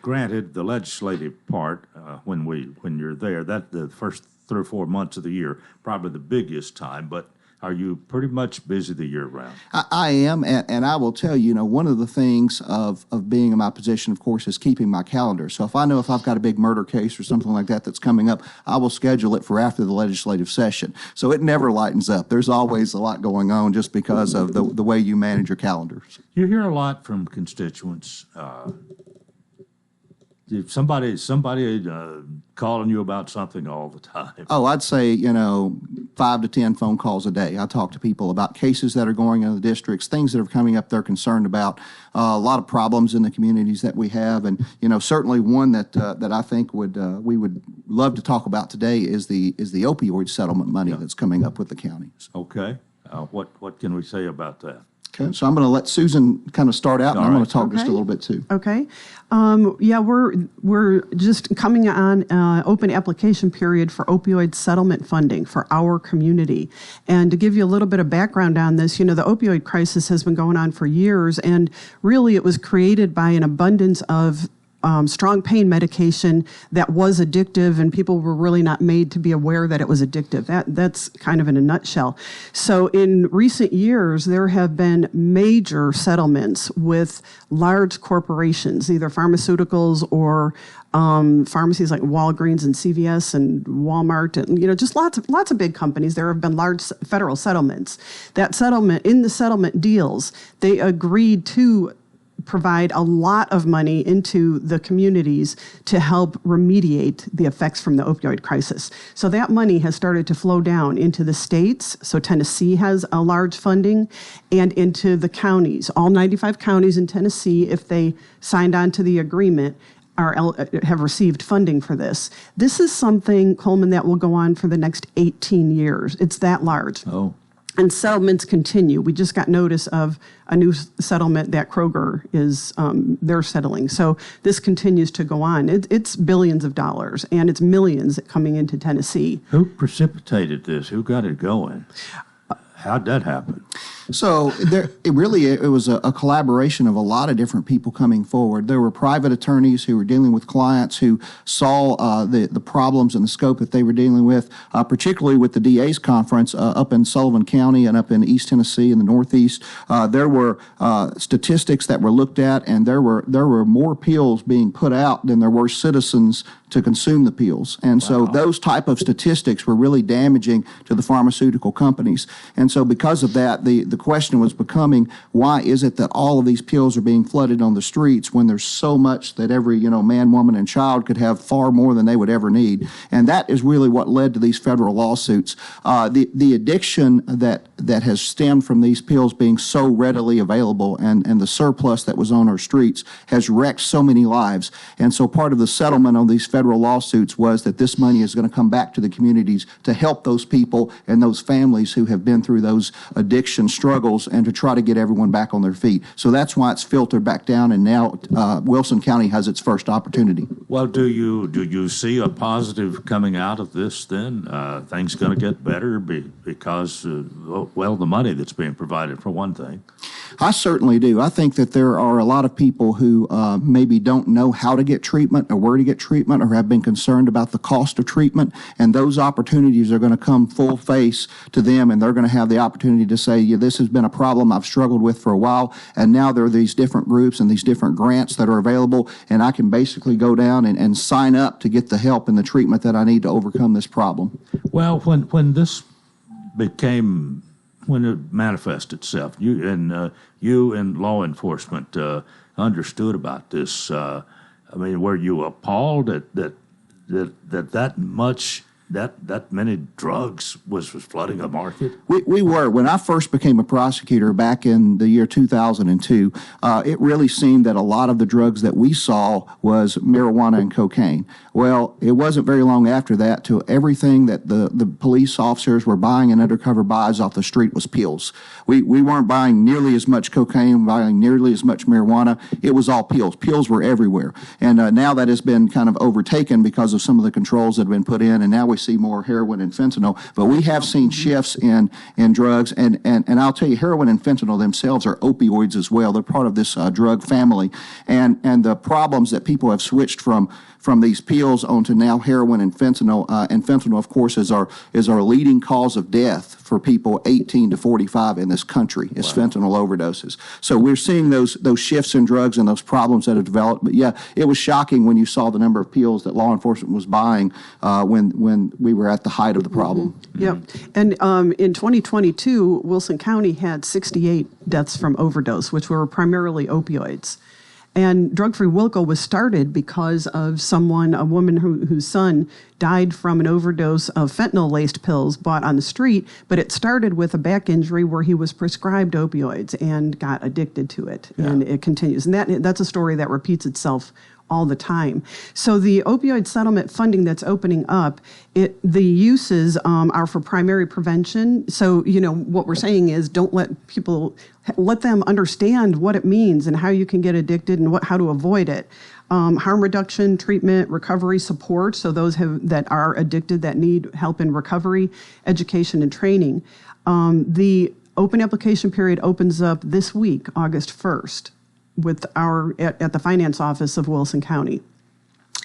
Granted, the legislative part, when you're there, that the first 3 or 4 months of the year, probably the biggest time, but are you pretty much busy the year round? I am, and I will tell you, one of the things of being in my position, of course, is keeping my calendar. So if I know if I've got a big murder case or something like that that's coming up, I will schedule it for after the legislative session. So it never lightens up. There's always a lot going on just because of the way you manage your calendars. You hear a lot from constituents. Somebody calling you about something all the time. Oh, I'd say, 5 to 10 phone calls a day. I talk to people about cases that are going on in the districts, things that are coming up they're concerned about, a lot of problems in the communities that we have. And, certainly one that I think we would love to talk about today is the opioid settlement money that's coming up with the counties. Okay. What can we say about that? Okay, so I'm going to let Susan kind of start out, and I'm going to talk just a little bit too. Okay. We're just coming on open application period for opioid settlement funding for our community. And to give you a little bit of background on this, the opioid crisis has been going on for years, and really it was created by an abundance of strong pain medication that was addictive, and people were really not made to be aware that it was addictive. That's kind of in a nutshell. So in recent years, there have been major settlements with large corporations, either pharmaceuticals or pharmacies like Walgreens and CVS and Walmart, and just lots of big companies. There have been large federal settlements. In the settlement deals, they agreed to provide a lot of money into the communities to help remediate the effects from the opioid crisis. So that money has started to flow down into the states. So Tennessee has a large funding, and into the counties. All 95 counties in Tennessee, if they signed on to the agreement, have received funding for this. This is something, Coleman, that will go on for the next 18 years. It's that large. Oh. And settlements continue. We just got notice of a new settlement that Kroger is, they're settling. So this continues to go on. It's billions of dollars, and it's millions coming into Tennessee. Who precipitated this? Who got it going? How'd that happen? So it was a collaboration of a lot of different people coming forward. There were private attorneys who were dealing with clients who saw the problems and the scope that they were dealing with, particularly with the DA's conference up in Sullivan County and up in East Tennessee and the Northeast. There were statistics that were looked at, and there were more pills being put out than there were citizens to consume the pills. And so those type of statistics were really damaging to the pharmaceutical companies. And so because of that, the question was becoming, why is it that all of these pills are being flooded on the streets when there's so much that every, man, woman, and child could have far more than they would ever need? And that is really what led to these federal lawsuits. The addiction that has stemmed from these pills being so readily available and the surplus that was on our streets has wrecked so many lives. And so part of the settlement on these federal lawsuits was that this money is going to come back to the communities to help those people and those families who have been through those addiction struggles, and to try to get everyone back on their feet. So that's why it's filtered back down, and now Wilson County has its first opportunity. Well, do you see a positive coming out of this then? Things going to get better because, the money that's being provided, for one thing. I certainly do. I think that there are a lot of people who maybe don't know how to get treatment or where to get treatment or have been concerned about the cost of treatment, and those opportunities are going to come full face to them, and they're going to have the opportunity to say, yeah, this has been a problem I've struggled with for a while, and now there are these different groups and these different grants that are available, and I can basically go down and sign up to get the help and the treatment that I need to overcome this problem. Well, when this became, when it manifested itself, you and law enforcement understood about this. I mean, were you appalled that many drugs was flooding the market? We were. When I first became a prosecutor back in the year 2002, it really seemed that a lot of the drugs that we saw was marijuana and cocaine. Well, it wasn't very long after that till everything that the police officers were buying in undercover buys off the street was pills. We weren't buying nearly as much cocaine, buying nearly as much marijuana. It was all pills. Pills were everywhere. And now that has been kind of overtaken because of some of the controls that have been put in, and now we see more heroin and fentanyl. But we have seen shifts in drugs, and I'll tell you, heroin and fentanyl themselves are opioids as well. They're part of this drug family, and the problems that people have switched from these pills onto now heroin and fentanyl, of course, is our leading cause of death for people 18 to 45 in this country. Is fentanyl overdoses. So we're seeing those shifts in drugs and those problems that have developed. But yeah, it was shocking when you saw the number of pills that law enforcement was buying when we were at the height of the problem. Mm-hmm. Yep. And in 2022, Wilson County had 68 deaths from overdose, which were primarily opioids. And Drug Free Wilco was started because of a woman whose son died from an overdose of fentanyl-laced pills bought on the street, but it started with a back injury where he was prescribed opioids and got addicted to it, and it continues. And that's a story that repeats itself all the time. So the opioid settlement funding that's opening up, the uses are for primary prevention. So, what we're saying is don't let them understand what it means and how you can get addicted and how to avoid it. Harm reduction, treatment, recovery support. So those that are addicted that need help in recovery, education and training. The open application period opens up this week, August 1st. At the finance office of Wilson County.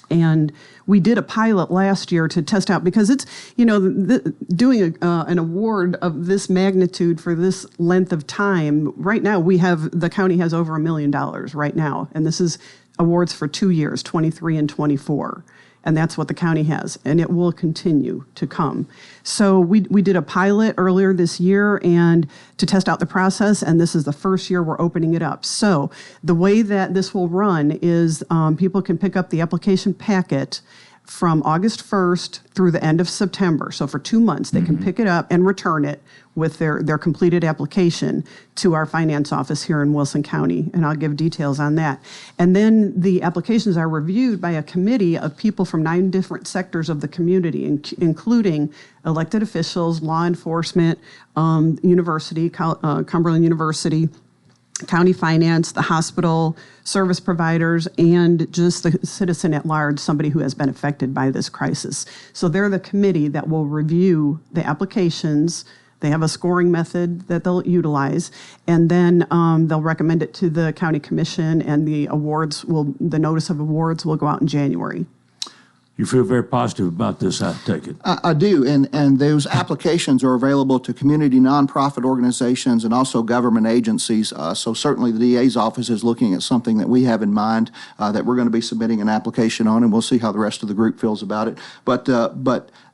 And we did a pilot last year to test out, because it's, doing an award of this magnitude for this length of time. Right now, the county has over $1 million right now. And this is awards for 2 years, 23 and 24. And that's what the county has, and it will continue to come. So we did a pilot earlier this year and to test out the process, and this is the first year we're opening it up. So the way that this will run is people can pick up the application packet from August 1st through the end of September. So for 2 months, they can pick it up and return it with their completed application to our finance office here in Wilson County, and I'll give details on that. And then the applications are reviewed by a committee of people from 9 different sectors of the community, including elected officials, law enforcement, university, Cumberland University, county finance, the hospital, service providers, and just the citizen at large, somebody who has been affected by this crisis. So they're the committee that will review the applications. They have a scoring method that they'll utilize, and then they'll recommend it to the county commission, and the notice of awards will go out in January. You feel very positive about this, I take it. I do, and those applications are available to community nonprofit organizations and also government agencies. So certainly the DA's office is looking at something that we have in mind that we're going to be submitting an application on, and we'll see how the rest of the group feels about it. But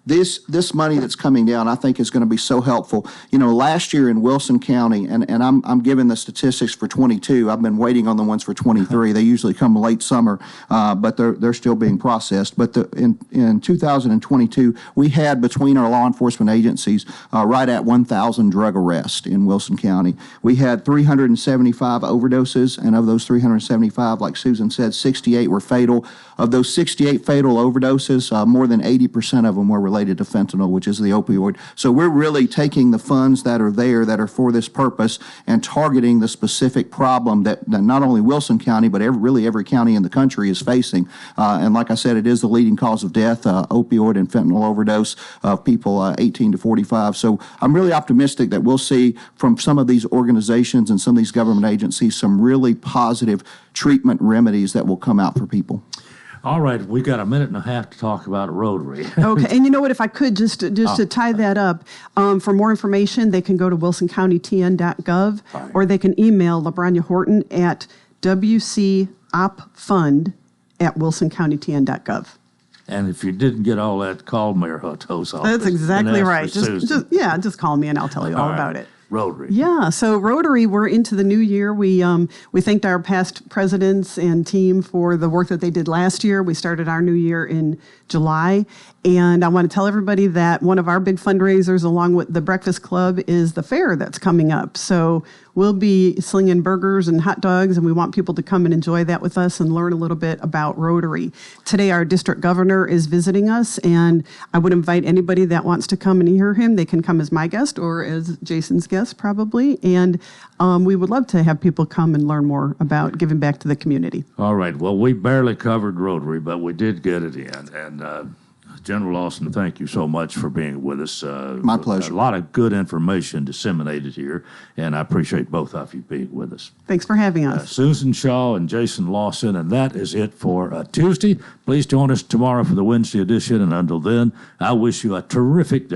this money that's coming down, I think, is going to be so helpful. Last year in Wilson County, and I'm giving the statistics for 22. I've been waiting on the ones for 23. They usually come late summer, but they're still being processed. But in 2022, we had between our law enforcement agencies right at 1,000 drug arrests in Wilson County. We had 375 overdoses, and of those 375, like Susan said, 68 were fatal. Of those 68 fatal overdoses, more than 80% of them were related related to fentanyl, which is the opioid. So we're really taking the funds that are there that are for this purpose and targeting the specific problem that not only Wilson County, but every county in the country is facing. And like I said, it is the leading cause of death, opioid and fentanyl overdose of people 18 to 45. So I'm really optimistic that we'll see from some of these organizations and some of these government agencies some really positive treatment remedies that will come out for people. All right, we got a minute and a half to talk about Rotary. Okay, and you know what? If I could just to tie that up, for more information, they can go to wilsoncountykn.gov or they can email LaBranya Horton at wcopfund@wilsoncountykn.gov. And if you didn't get all that, call Mayor Hutto's office. That's exactly right. Just call me and I'll tell you all about it. Rotary. Yeah, so Rotary, we're into the new year. We thanked our past presidents and team for the work that they did last year. We started our new year in July, and I want to tell everybody that one of our big fundraisers, along with the Breakfast Club, is the fair that's coming up. So we'll be slinging burgers and hot dogs, and we want people to come and enjoy that with us and learn a little bit about Rotary. Today, our district governor is visiting us, and I would invite anybody that wants to come and hear him. They can come as my guest or as Jason's guest, probably. And we would love to have people come and learn more about giving back to the community. All right. Well, we barely covered Rotary, but we did get it in. And General Lawson, thank you so much for being with us. My pleasure. A lot of good information disseminated here, and I appreciate both of you being with us. Thanks for having us. Susan Shaw and Jason Lawson, and that is it for Tuesday. Please join us tomorrow for the Wednesday edition, and until then, I wish you a terrific day.